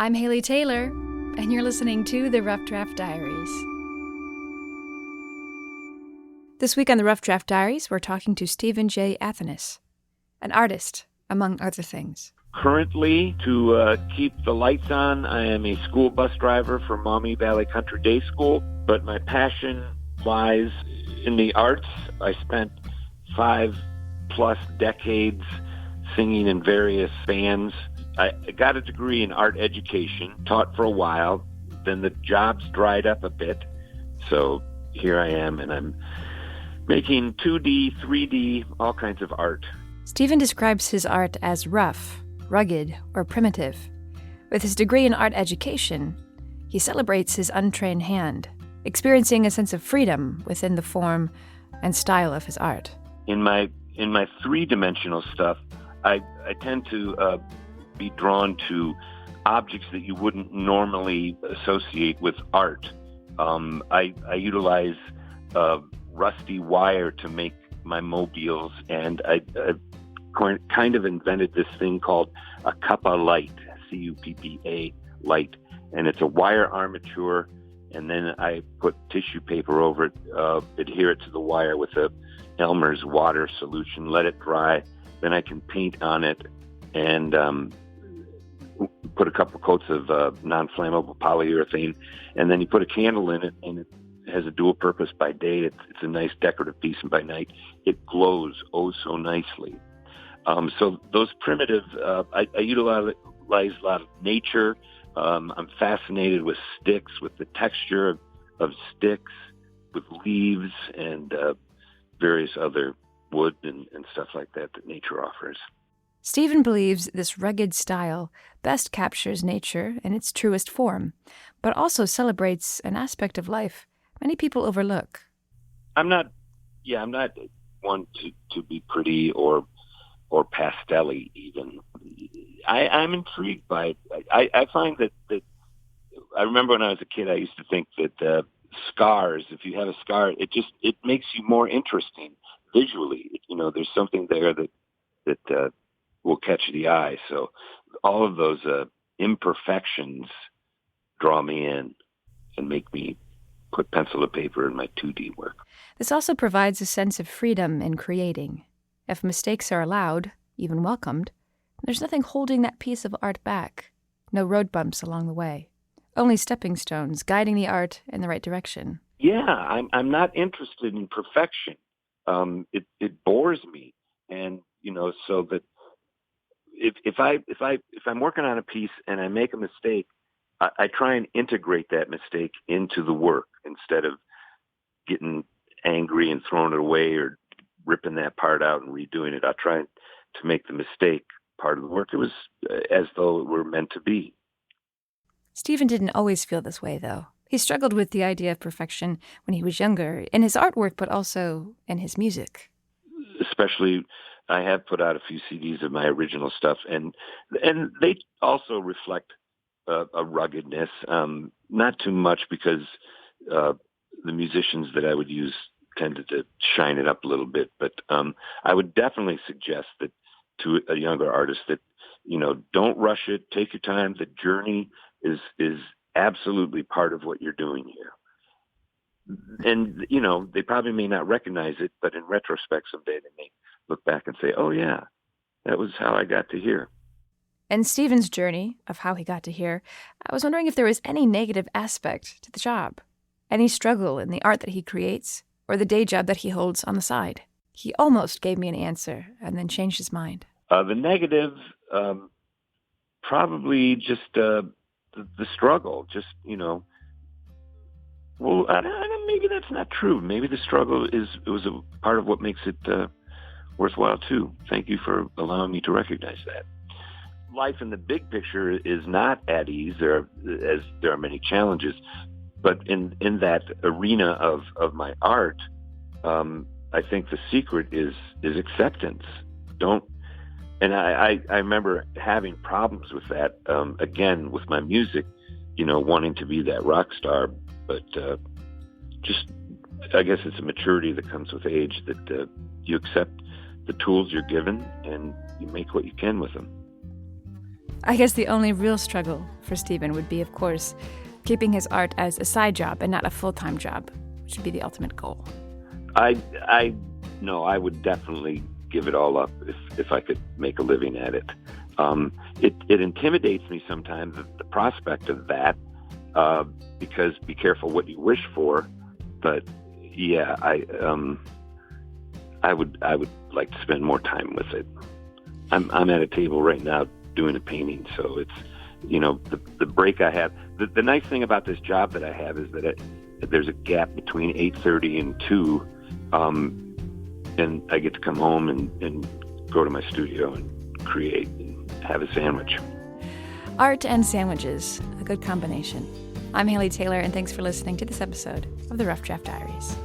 I'm Haley Taylor, and you're listening to the Rough Draft Diaries. This week on the Rough Draft Diaries, we're talking to Stephen J. Athanas, an artist, among other things. Currently, to keep the lights on, I am a school bus driver for Maumee Valley Country Day School, but my passion lies in the arts. I spent 5+ decades singing in various bands. I got a degree in art education, taught for a while, then the jobs dried up a bit, so here I am, and I'm making 2D, 3D, all kinds of art. Stephen describes his art as rough, rugged, or primitive. With his degree in art education, he celebrates his untrained hand, experiencing a sense of freedom within the form and style of his art. In my three-dimensional stuff, I tend to be drawn to objects that you wouldn't normally associate with art. I utilize rusty wire to make my mobiles, and I kind of invented this thing called a cuppa light, C-U-P-P-A light, and it's a wire armature, and then I put tissue paper over it, adhere it to the wire with a Elmer's water solution, let it dry, then I can paint on it, and put a couple coats of non-flammable polyurethane, and then you put a candle in it, and it has a dual purpose. By day, it's a nice decorative piece, and by night, it glows oh so nicely. So those primitive, I utilize a lot of nature. I'm fascinated with sticks, with the texture of sticks, with leaves, and various other wood and stuff like that nature offers. Stephen believes this rugged style best captures nature in its truest form, but also celebrates an aspect of life many people overlook. I'm not one to be pretty or pastel-y even. I'm intrigued by it. I find that I remember when I was a kid, I used to think that scars, if you have a scar, it makes you more interesting visually. There's something there that will catch the eye. So all of those imperfections draw me in and make me put pencil to paper in my 2D work. This also provides a sense of freedom in creating. If mistakes are allowed, even welcomed, there's nothing holding that piece of art back. No road bumps along the way. Only stepping stones guiding the art in the right direction. Yeah, I'm not interested in perfection. It bores me, and so that if I'm working on a piece and I make a mistake, I try and integrate that mistake into the work instead of getting angry and throwing it away or ripping that part out and redoing it. I try to make the mistake part of the work. It was as though it were meant to be. Stephen didn't always feel this way, though. He struggled with the idea of perfection when he was younger, in his artwork, but also in his music. Especially, I have put out a few CDs of my original stuff, and they also reflect a ruggedness. Not too much, because the musicians that I would use tended to shine it up a little bit. But I would definitely suggest that to a younger artist that, don't rush it. Take your time. The journey is absolutely part of what you're doing here. And, they probably may not recognize it, but in retrospect someday they may look back and say, oh, yeah, that was how I got to here. And Stephen's journey of how he got to here, I was wondering if there was any negative aspect to the job, any struggle in the art that he creates, or the day job that he holds on the side. He almost gave me an answer and then changed his mind. The negative, probably just the struggle, just, well, maybe that's not true. Maybe the struggle was a part of what makes it worthwhile too. Thank you for allowing me to recognize that. Life in the big picture is not at ease. There are many challenges, but in that arena of my art, I think the secret is acceptance. And I remember having problems with that, again, with my music, wanting to be that rock star, but just, I guess it's a maturity that comes with age, that you accept the tools you're given and you make what you can with them. I guess the only real struggle for Stephen would be, of course, keeping his art as a side job and not a full-time job, which would be the ultimate goal. No, I would definitely give it all up if I could make a living at it. It intimidates me sometimes, the prospect of that, because be careful what you wish for. But yeah, I would like to spend more time with it. I'm at a table right now doing a painting, so it's, the break I have. The nice thing about this job that I have is that there's a gap between 8:30 and 2, and I get to come home and go to my studio and create and have a sandwich. Art and sandwiches, a good combination. I'm Haley Taylor, and thanks for listening to this episode of the Rough Draft Diaries.